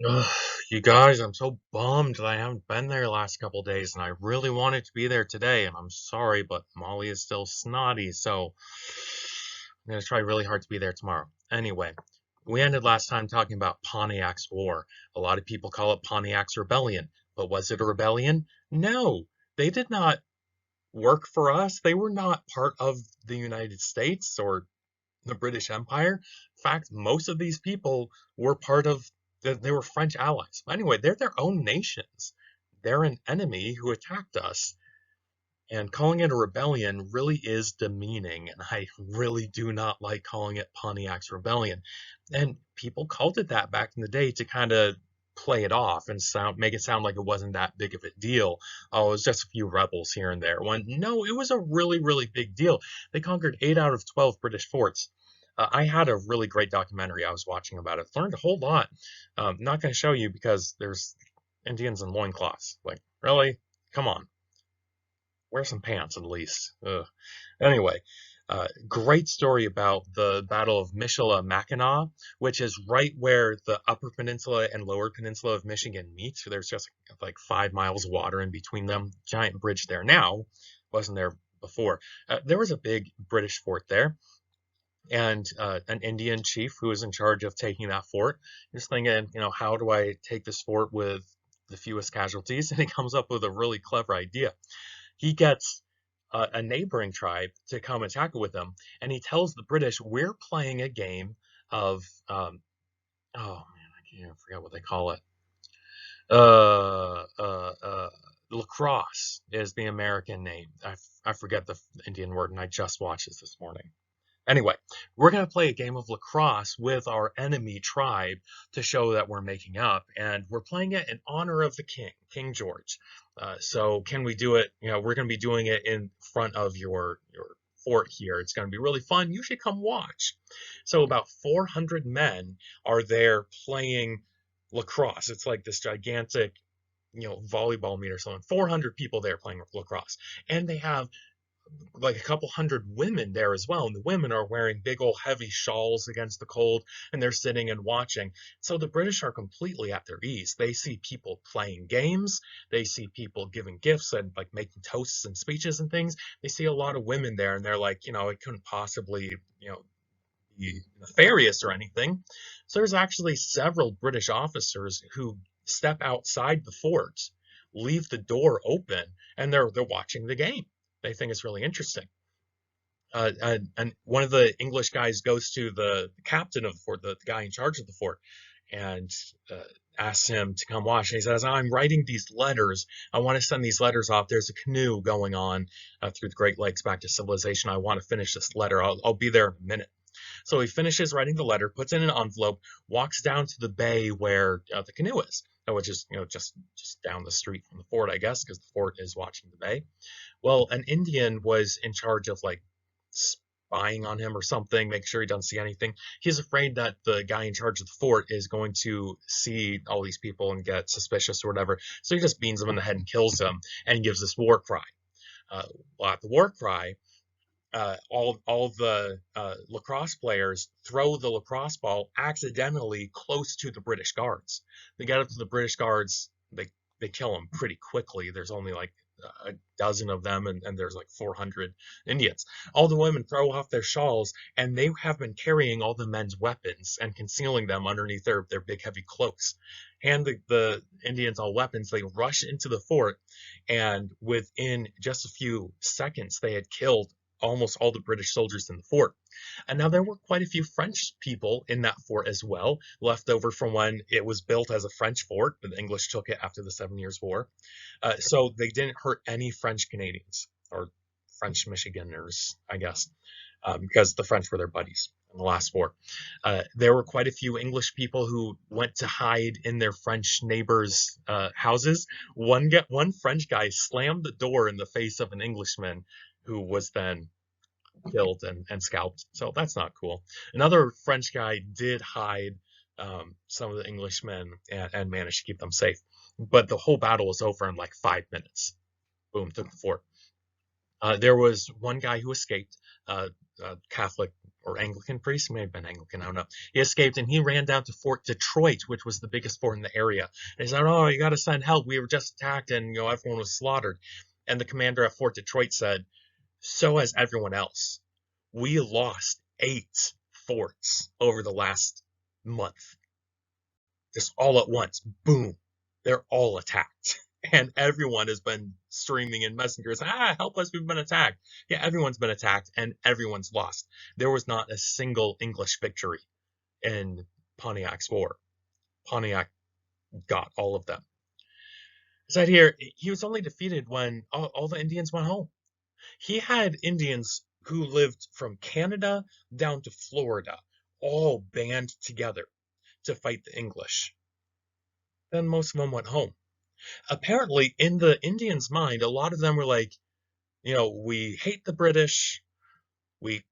Ugh, you guys, I'm so bummed that I haven't been there the last couple days, and I really wanted to be there today, and I'm sorry, but Molly is still snotty, so I'm gonna try really hard to be there tomorrow. Anyway, we ended last time talking about Pontiac's War. A lot of people call it Pontiac's Rebellion, but was it a rebellion? No, they did not work for us. They were not part of the United States or the British Empire. In fact, most of these people were part of, they were French allies. Anyway, they're their own nations. They're an enemy who attacked us. And calling it a rebellion really is demeaning, and I really do not like calling it Pontiac's Rebellion. And people called it that back in the day to kind of play it off and make it sound like it wasn't that big of a deal. Oh, it was just a few rebels here and there. When no, it was a really, really big deal. They conquered 8 out of 12 British forts. I had a really great documentary I was watching about it. Learned a whole lot. Not going to show you because there's Indians in loincloths. Like, really? Come on, wear some pants at least. Ugh. Anyway, great story about the Battle of Michilimackinac, which is right where the Upper Peninsula and Lower Peninsula of Michigan meet. So there's just like 5 miles of water in between them. Giant bridge there now, wasn't there before. There was a big British fort there, and an Indian chief who was in charge of taking that fort. He's thinking, how do I take this fort with the fewest casualties? And he comes up with a really clever idea. He gets a neighboring tribe to come attack it with him, and he tells the British, "We're playing a game of oh man, I can't forget what they call it. Uh, uh, uh, Lacrosse is the American name. I forget the Indian word, and I just watched this morning. Anyway, we're going to play a game of lacrosse with our enemy tribe to show that we're making up, and we're playing it in honor of the king, King George. So can we do it? We're going to be doing it in front of your fort here. It's going to be really fun. You should come watch. So about 400 men are there playing lacrosse. It's like this gigantic, volleyball meet or something. 400 people there playing lacrosse, and they have like a couple hundred women there as well. And the women are wearing big old heavy shawls against the cold, and they're sitting and watching. So the British are completely at their ease. They see people playing games, they see people giving gifts and like making toasts and speeches and things. They see a lot of women there, and they're like, it couldn't possibly, be nefarious or anything. So there's actually several British officers who step outside the fort, leave the door open, and they're watching the game. They think it's really interesting. And one of the English guys goes to the captain of the fort, the guy in charge of the fort, and asks him to come watch. And he says, "I'm writing these letters. I want to send these letters off. There's a canoe going on through the Great Lakes back to civilization. I want to finish this letter. I'll be there in a minute." So he finishes writing the letter, puts it in an envelope, walks down to the bay where the canoe is, which is just down the street from the fort, I guess, because the fort is watching the bay. Well, an Indian was in charge of like spying on him or something, make sure he doesn't see anything. He's afraid that the guy in charge of the fort is going to see all these people and get suspicious or whatever. So he just beans them in the head and kills them and gives this war cry. Well, at the war cry, all the lacrosse players throw the lacrosse ball accidentally close to the British guards. They get up to the British guards, they kill them pretty quickly. There's only like a dozen of them, and there's like 400 Indians. All the women throw off their shawls, and they have been carrying all the men's weapons and concealing them underneath their big heavy cloaks. Hand the Indians all weapons. They rush into the fort, and within just a few seconds, they had killed almost all the British soldiers in the fort. And now there were quite a few French people in that fort as well, left over from when it was built as a French fort, but the English took it after the Seven Years' War. So they didn't hurt any French Canadians or French Michiganders, I guess, because the French were their buddies in the last war. There were quite a few English people who went to hide in their French neighbors' houses. One French guy slammed the door in the face of an Englishman who was then killed and scalped. So that's not cool. Another French guy did hide some of the Englishmen and managed to keep them safe. But the whole battle was over in like 5 minutes. Boom, took the fort. There was one guy who escaped, Catholic or Anglican priest, he may have been Anglican, I don't know. He escaped and he ran down to Fort Detroit, which was the biggest fort in the area. And he said, "Oh, you got to send help. We were just attacked and everyone was slaughtered." And the commander at Fort Detroit said, "So has everyone else. We lost 8 forts over the last month. Just all at once, boom, they're all attacked." And everyone has been streaming in messengers, help us, we've been attacked. Yeah, everyone's been attacked and everyone's lost. There was not a single English victory in Pontiac's war. Pontiac got all of them. It said here, he was only defeated when all the Indians went home. He had Indians who lived from Canada down to Florida, all band together to fight the English. Then most of them went home. Apparently, in the Indians' mind, a lot of them were like, we hate the British, we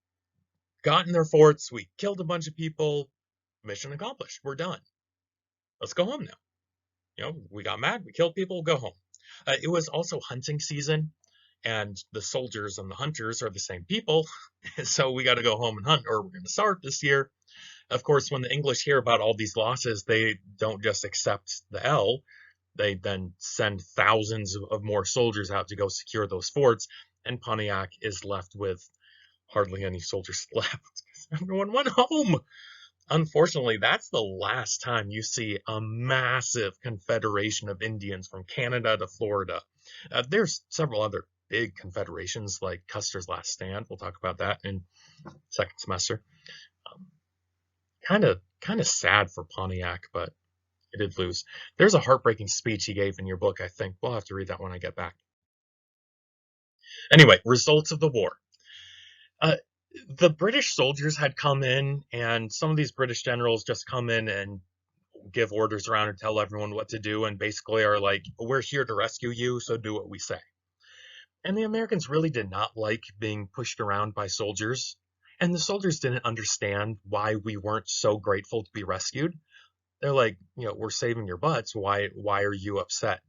got in their forts, we killed a bunch of people, mission accomplished, we're done. Let's go home now. We got mad, we killed people, go home. It was also hunting season, and the soldiers and the hunters are the same people, so we got to go home and hunt, or we're going to starve this year. Of course, when the English hear about all these losses, they don't just accept the L. They then send thousands of more soldiers out to go secure those forts, and Pontiac is left with hardly any soldiers left because everyone went home. Unfortunately, that's the last time you see a massive confederation of Indians from Canada to Florida. There's several other big confederations like Custer's Last Stand. We'll talk about that in second semester. Kind of sad for Pontiac, but he did lose. There's a heartbreaking speech he gave in your book, I think. We'll have to read that when I get back. Anyway, results of the war. The British soldiers had come in, and some of these British generals just come in and give orders around and tell everyone what to do, and basically are like, "We're here to rescue you, so do what we say." And the Americans really did not like being pushed around by soldiers, and the soldiers didn't understand why we weren't so grateful to be rescued. They're like, we're saving your butts. Why are you upset?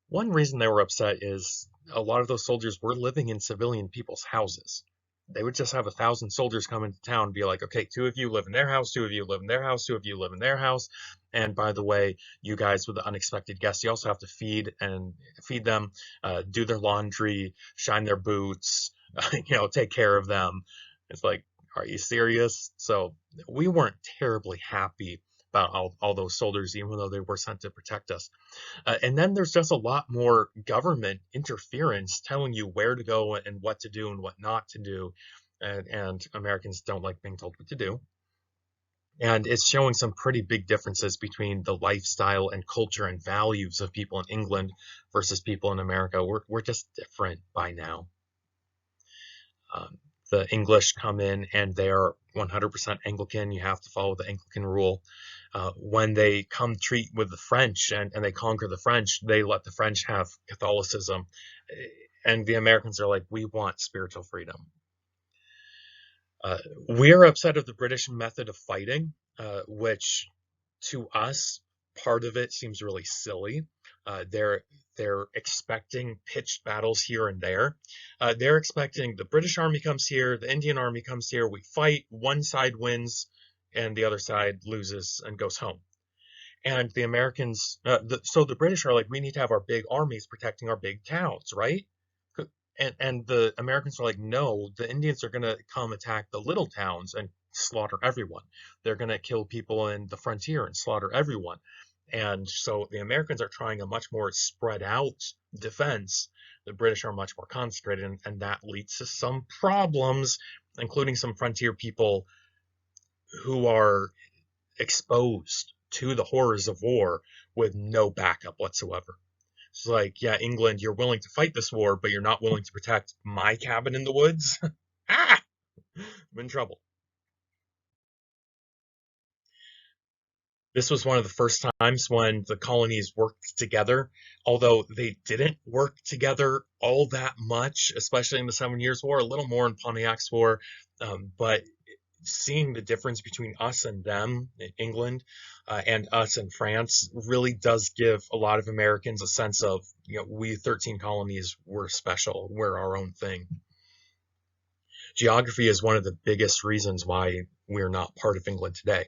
One reason they were upset is a lot of those soldiers were living in civilian people's houses. They would just have 1,000 soldiers come into town and be like, "Okay, 2 of you live in their house, 2 of you live in their house, 2 of you live in their house. And by the way, you guys with the unexpected guests, you also have to feed them, do their laundry, shine their boots, take care of them." It's like, are you serious? So we weren't terribly happy about all those soldiers, even though they were sent to protect us. And then there's just a lot more government interference telling you where to go and what to do and what not to do. And Americans don't like being told what to do. And it's showing some pretty big differences between the lifestyle and culture and values of people in England versus people in America. We're just different by now. The English come in and they're 100% Anglican. You have to follow the Anglican rule. When they come treat with the French and they conquer the French, they let the French have Catholicism. And the Americans are like, we want spiritual freedom. We're upset of the British method of fighting, which to us, part of it seems really silly. They're expecting pitched battles here and there. They're expecting the British army comes here, the Indian army comes here, we fight, one side wins, and the other side loses and goes home. And the Americans, so the British are like, we need to have our big armies protecting our big towns, right? And the Americans are like, no, the Indians are going to come attack the little towns and slaughter everyone. They're going to kill people in the frontier and slaughter everyone. And so the Americans are trying a much more spread out defense. The British are much more concentrated, and that leads to some problems, including some frontier people who are exposed to the horrors of war with no backup whatsoever. It's like, yeah, England, you're willing to fight this war, but you're not willing to protect my cabin in the woods? I'm in trouble. This was one of the first times when the colonies worked together, although they didn't work together all that much, especially in the 7 Years' War, a little more in Pontiac's War. But seeing the difference between us and them, England, and us and France, really does give a lot of Americans a sense of, we 13 colonies, we're special, we're our own thing. Geography is one of the biggest reasons why we're not part of England today.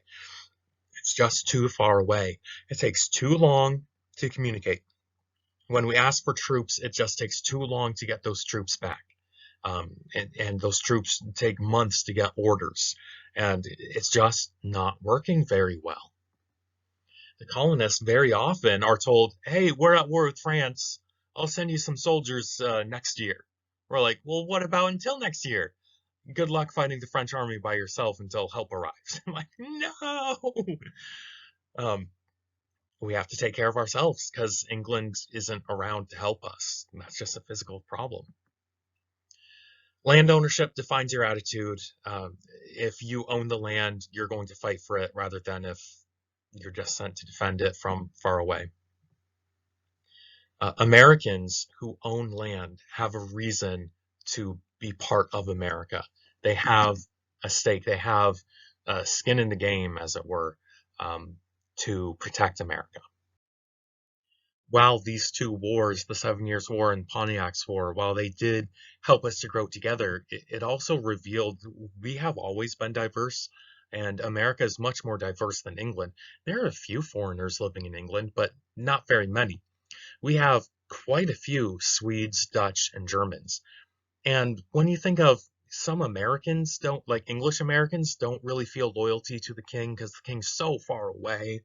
It's just too far away. It takes too long to communicate. When we ask for troops, it just takes too long to get those troops back. And those troops take months to get orders. And it's just not working very well. The colonists very often are told, hey, we're at war with France. I'll send you some soldiers next year. We're like, well, what about until next year? Good luck fighting the French army by yourself until help arrives. I'm like, no. Um, we have to take care of ourselves because England isn't around to help us. And that's just a physical problem. Land ownership defines your attitude. If you own the land, you're going to fight for it rather than if you're just sent to defend it from far away. Americans who own land have a reason to be part of America. They have a stake. They have skin in the game, as it were, to protect America. While these two wars, the 7 Years' War and Pontiac's War, while they did help us to grow together, it also revealed we have always been diverse, and America is much more diverse than England. There are a few foreigners living in England, but not very many. We have quite a few Swedes, Dutch, and Germans. And when you think of some Americans don't, like English Americans, don't really feel loyalty to the king because the king's so far away.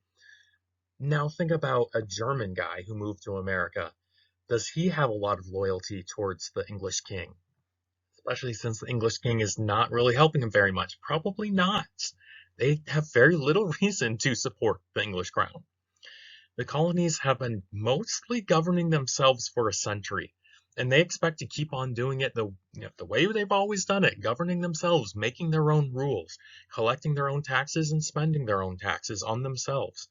Now think about a German guy who moved to America. Does he have a lot of loyalty towards the English king? Especially since the English king is not really helping him very much. Probably not. They have very little reason to support the English crown. The colonies have been mostly governing themselves for a century, and they expect to keep on doing it the way they've always done it, governing themselves, making their own rules, collecting their own taxes, and spending their own taxes on themselves.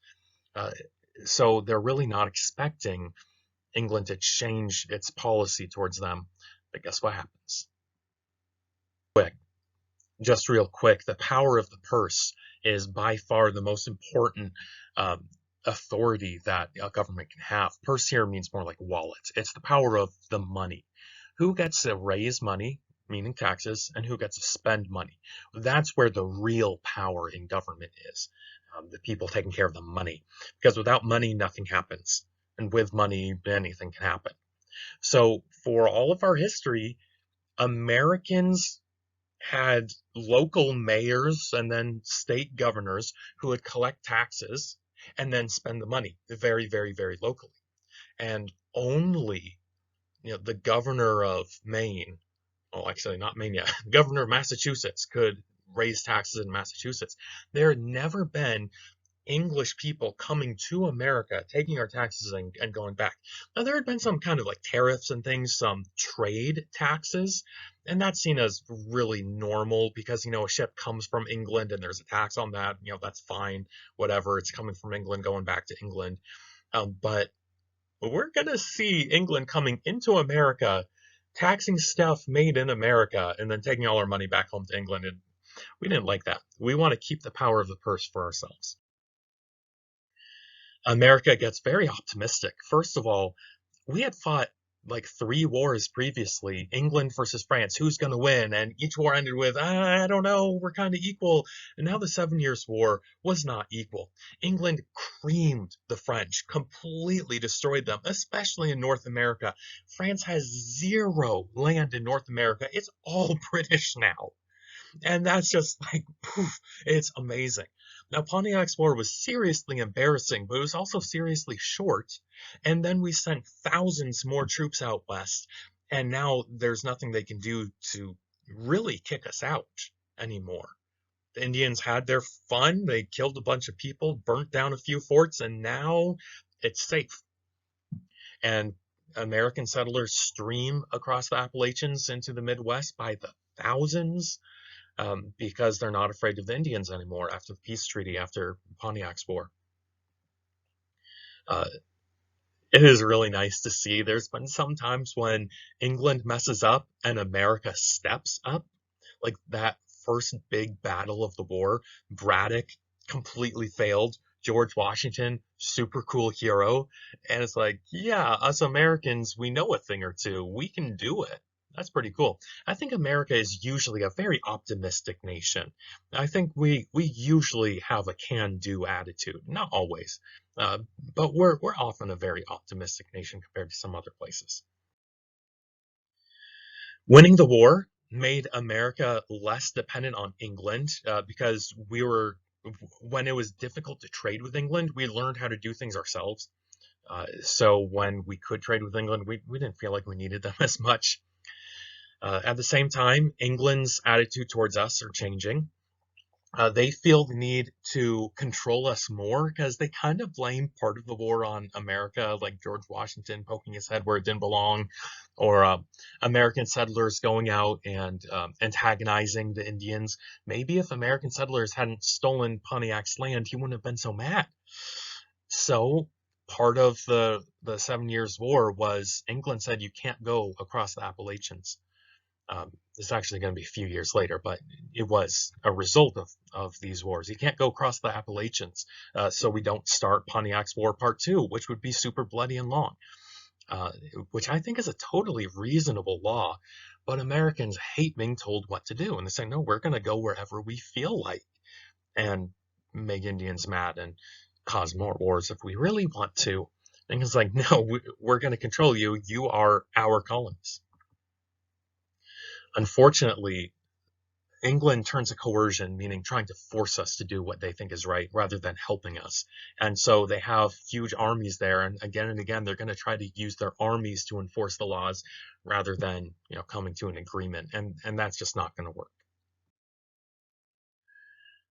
So they're really not expecting England to change its policy towards them. But guess what happens? Just real quick, the power of the purse is by far the most important authority that a government can have. Purse here means more like wallet. It's the power of the money. Who gets to raise money, meaning taxes, and who gets to spend money? That's where the real power in government is. The people taking care of the money. Because without money, nothing happens. And with money, anything can happen. So for all of our history, Americans had local mayors and then state governors who would collect taxes and then spend the money very, very, very locally. And only, the governor of Maine, oh, actually not Maine yet, governor of Massachusetts could raise taxes in Massachusetts. There had never been English people coming to America, taking our taxes and going back. Now, there had been some kind of like tariffs and things, some trade taxes, and that's seen as really normal because, a ship comes from England and there's a tax on that. That's fine, whatever. It's coming from England, going back to England. But we're going to see England coming into America, taxing stuff made in America, and then taking all our money back home to England. And we didn't like that. We want to keep the power of the purse for ourselves. America gets very optimistic. First of all, we had fought like 3 wars previously, England versus France, who's going to win? And each war ended with, I don't know, we're kind of equal. And now the 7 Years' War was not equal. England creamed the French, completely destroyed them, especially in North America. France has 0 land in North America. It's all British now. And that's just like, poof, it's amazing. Now, Pontiac's War was seriously embarrassing, but it was also seriously short. And then we sent thousands more troops out west, and now there's nothing they can do to really kick us out anymore. The Indians had their fun. They killed a bunch of people, burnt down a few forts, and now it's safe. And American settlers stream across the Appalachians into the Midwest by the thousands. Because they're not afraid of the Indians anymore after the peace treaty, after Pontiac's War. It is really nice to see. There's been some times when England messes up and America steps up, like that first big battle of the war. Braddock completely failed. George Washington, super cool hero. And it's like, yeah, us Americans, we know a thing or two. We can do it. That's pretty cool. I think America is usually a very optimistic nation. I think we usually have a can-do attitude. Not always, uh, but we're often a very optimistic nation compared to some other places. Winning the war made America less dependent on England because when it was difficult to trade with England, we learned how to do things ourselves. So when we could trade with England, we didn't feel like we needed them as much. At the same time, England's attitude towards us are changing. They feel the need to control us more because they kind of blame part of the war on America, like George Washington poking his head where it didn't belong, or American settlers going out and antagonizing the Indians. Maybe if American settlers hadn't stolen Pontiac's land, he wouldn't have been so mad. So part of the 7 Years' War was England said you can't go across the Appalachians. It's actually going to be a few years later, but it was a result of these wars. You can't go across the Appalachians, so we don't start Pontiac's War Part 2, which would be super bloody and long, uh, which I think is a totally reasonable law. But Americans hate being told what to do, and they say, no, we're going to go wherever we feel like and make Indians mad and cause more wars if we really want to. And it's like, no, we're going to control you. You are our colonies. Unfortunately, England turns to coercion, meaning trying to force us to do what they think is right rather than helping us. And so they have huge armies there, and again, they're going to try to use their armies to enforce the laws rather than, coming to an agreement. And that's just not going to work.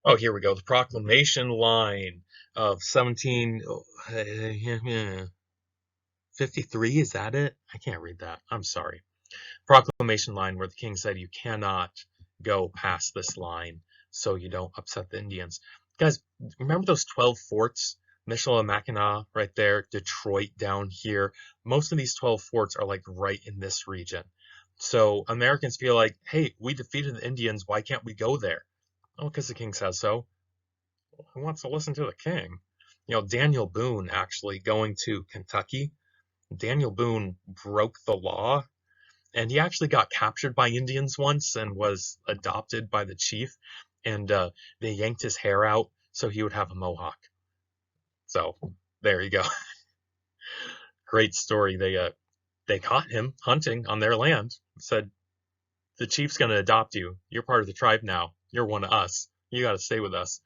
Oh, here we go. The proclamation line of 1753, is that it? I can't read that. I'm sorry. Proclamation line where the king said you cannot go past this line so you don't upset the Indians. Guys, remember those 12 forts? Michilimackinac right there, Detroit down here. Most of these 12 forts are like right in this region. So Americans feel like, hey, we defeated the Indians. Why can't we go there? Oh, because the king says so. Who wants to listen to the king? Daniel Boone actually going to Kentucky. Daniel Boone broke the law and he actually got captured by Indians once and was adopted by the chief. And they yanked his hair out so he would have a mohawk. So there you go. Great story. They caught him hunting on their land. Said the chief's gonna adopt you. You're part of the tribe now. You're one of us. You got to stay with us.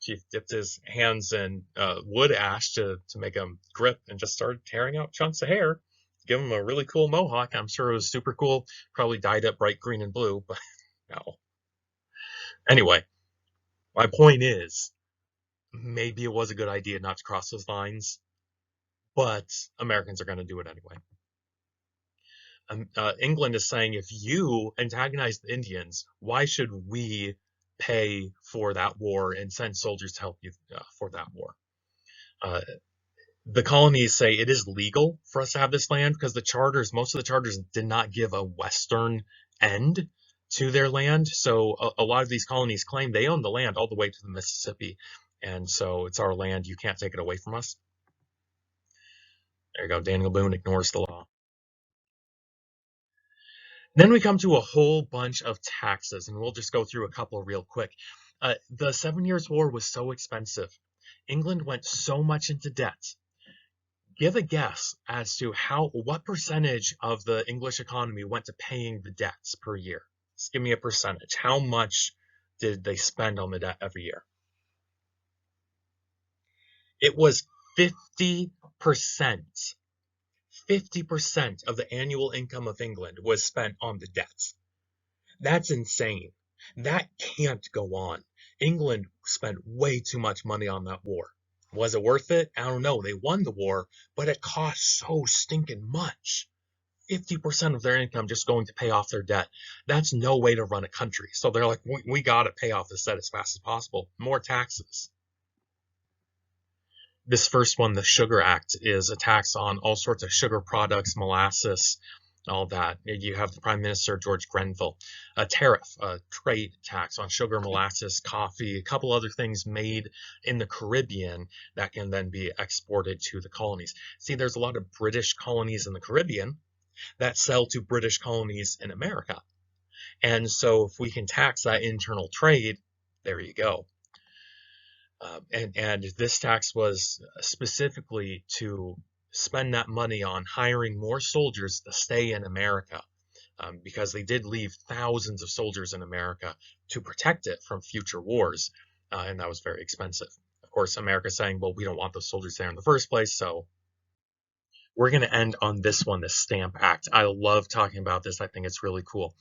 Chief dipped his hands in wood ash to make him grip and just started tearing out chunks of hair. Give him a really cool mohawk. I'm sure it was super cool. Probably dyed it bright green and blue, but no. Anyway, my point is maybe it was a good idea not to cross those lines, but Americans are going to do it anyway. England is saying if you antagonize the Indians, why should we pay for that war and send soldiers to help you for that war? Uh, the colonies say it is legal for us to have this land because most of the charters did not give a western end to their land. So a lot of these colonies claim they own the land all the way to the Mississippi. And so it's our land. You can't take it away from us. There you go. Daniel Boone ignores the law. Then we come to a whole bunch of taxes, and we'll just go through a couple real quick. The 7 Years' War was so expensive. England went so much into debt. Give a guess as to what percentage of the English economy went to paying the debts per year. Just give me a percentage. How much did they spend on the debt every year? It was 50%. 50% of the annual income of England was spent on the debts. That's insane. That can't go on. England spent way too much money on that war. Was it worth it? I don't know. They won the war, but it cost so stinking much. 50% of their income just going to pay off their debt. That's no way to run a country. So they're like, we got to pay off this debt as fast as possible. More taxes. This first one, the Sugar Act, is a tax on all sorts of sugar products, molasses, all that. You have the Prime Minister, George Grenville. A tariff, a trade tax on sugar, molasses, coffee, a couple other things made in the Caribbean that can then be exported to the colonies. See, there's a lot of British colonies in the Caribbean, that sell to British colonies in America. And so if we can tax that internal trade, there you go. And this tax was specifically to spend that money on hiring more soldiers to stay in America, because they did leave thousands of soldiers in America to protect it from future wars, and that was very expensive. Of course, America saying, well, we don't want those soldiers there in the first place, so we're going to end on this one, the Stamp Act. I love talking about this. I think it's really cool.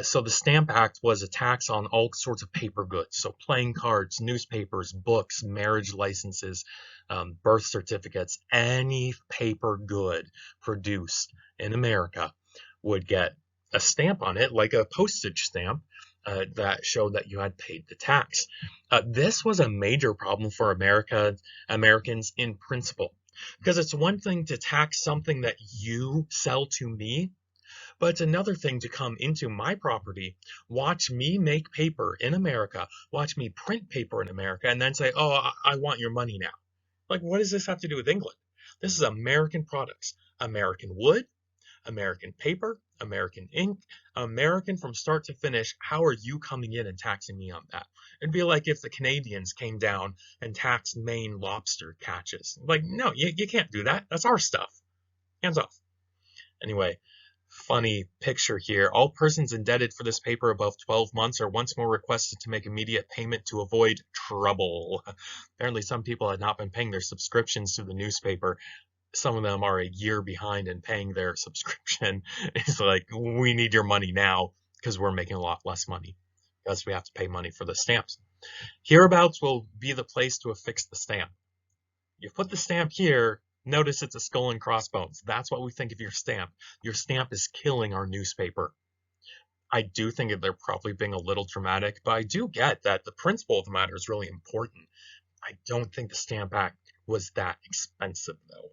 So the Stamp Act was a tax on all sorts of paper goods. So playing cards, newspapers, books, marriage licenses, birth certificates, any paper good produced in America would get a stamp on it, like a postage stamp, that showed that you had paid the tax. This was a major problem for Americans in principle. Because it's one thing to tax something that you sell to me, but it's another thing to come into my property, watch me make paper in America, watch me print paper in America, and then say, oh, I want your money now. Like, what does this have to do with England? This is American products, American wood, American paper, American ink, American from start to finish. How are you coming in and taxing me on that? It'd be like if the Canadians came down and taxed Maine lobster catches. Like, no, you can't do that. That's our stuff. Hands off. Anyway, funny picture here. All persons indebted for this paper above 12 months are once more requested to make immediate payment to avoid trouble. Apparently, some people had not been paying their subscriptions to the newspaper. Some of them are a year behind in paying their subscription. It's like, we need your money now because we're making a lot less money because we have to pay money for the stamps. Hereabouts will be the place to affix the stamp. You put the stamp here, notice it's a skull and crossbones. That's what we think of your stamp. Your stamp is killing our newspaper. I do think that they're probably being a little dramatic, but I do get that the principle of the matter is really important. I don't think the Stamp Act was that expensive, though.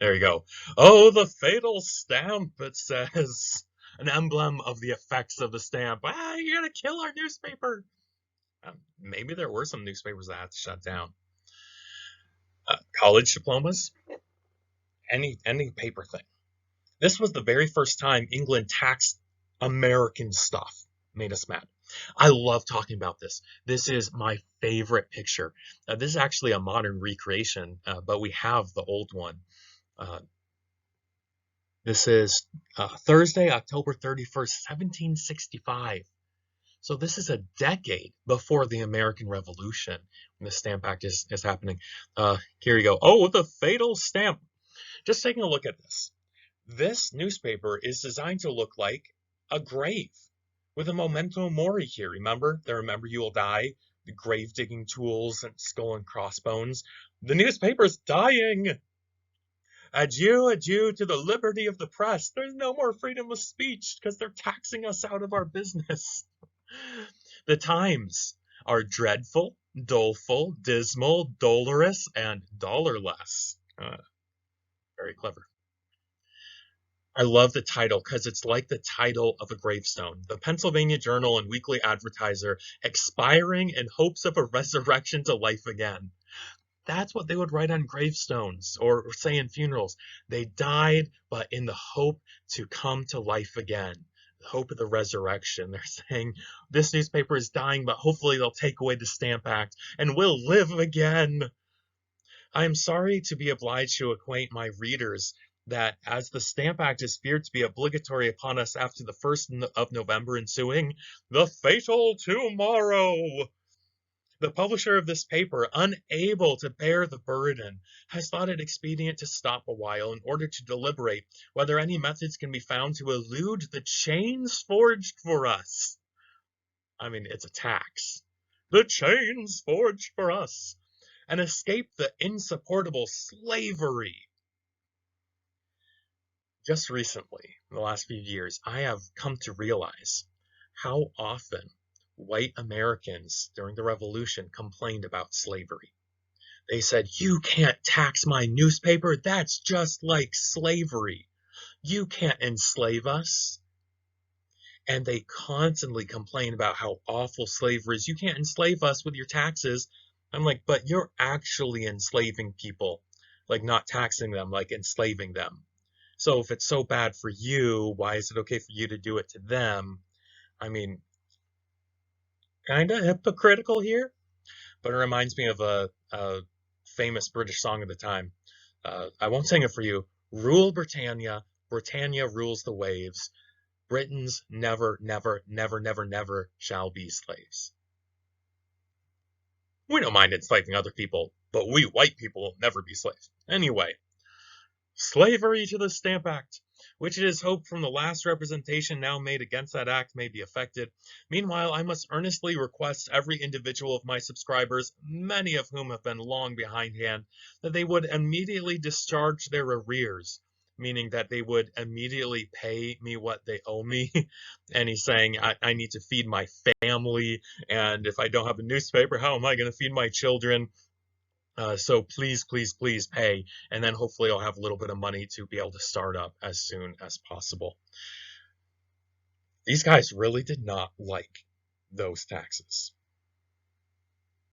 There you go. Oh, the fatal stamp, it says. An emblem of the effects of the stamp. Ah, you're going to kill our newspaper. Maybe there were some newspapers that had to shut down. College diplomas, any paper thing. This was the very first time England taxed American stuff. Made us mad. I love talking about this. This is my favorite picture. This is actually a modern recreation, but we have the old one. This is Thursday, October 31st, 1765. So this is a decade before the American Revolution when the Stamp Act is happening. Here you go. Oh, the fatal stamp. Just taking a look at this. This newspaper is designed to look like a grave with a memento mori here. Remember? The Remember You Will Die, the grave digging tools and skull and crossbones. The newspaper's dying. Adieu, adieu to the liberty of the press. There's no more freedom of speech because they're taxing us out of our business. The times are dreadful, doleful, dismal, dolorous, and dollarless. Very clever. I love the title because it's like the title of a gravestone. The Pennsylvania Journal and Weekly Advertiser, expiring in hopes of a resurrection to life again. That's what they would write on gravestones or say in funerals. They died, but in the hope to come to life again. The hope of the resurrection. They're saying this newspaper is dying, but hopefully they'll take away the Stamp Act and we'll live again. I am sorry to be obliged to acquaint my readers that as the Stamp Act is feared to be obligatory upon us after the 1st of November ensuing, the fatal tomorrow, the publisher of this paper, unable to bear the burden, has thought it expedient to stop a while in order to deliberate whether any methods can be found to elude the chains forged for us. I mean, it's a tax. The chains forged for us, and escape the insupportable slavery. Just recently, in the last few years, I have come to realize how often white Americans during the Revolution complained about slavery. They said, you can't tax my newspaper. That's just like slavery. You can't enslave us. And they constantly complain about how awful slavery is. You can't enslave us with your taxes. I'm like, but you're actually enslaving people, like not taxing them, like enslaving them. So if it's so bad for you, why is it okay for you to do it to them? I mean, kind of hypocritical here, but it reminds me of a famous British song of the time. I won't sing it for you. Rule Britannia, Britannia rules the waves. Britons never, never, never, never, never shall be slaves. We don't mind enslaving other people, but we white people will never be slaves. Anyway, slavery to the Stamp Act, which it is hoped from the last representation now made against that act may be affected. Meanwhile, I must earnestly request every individual of my subscribers, many of whom have been long behindhand, that they would immediately discharge their arrears, meaning that they would immediately pay me what they owe me. And he's saying, I need to feed my family, and if I don't have a newspaper, how am I going to feed my children? So please, please, please pay, and then hopefully I'll have a little bit of money to be able to start up as soon as possible. These guys really did not like those taxes.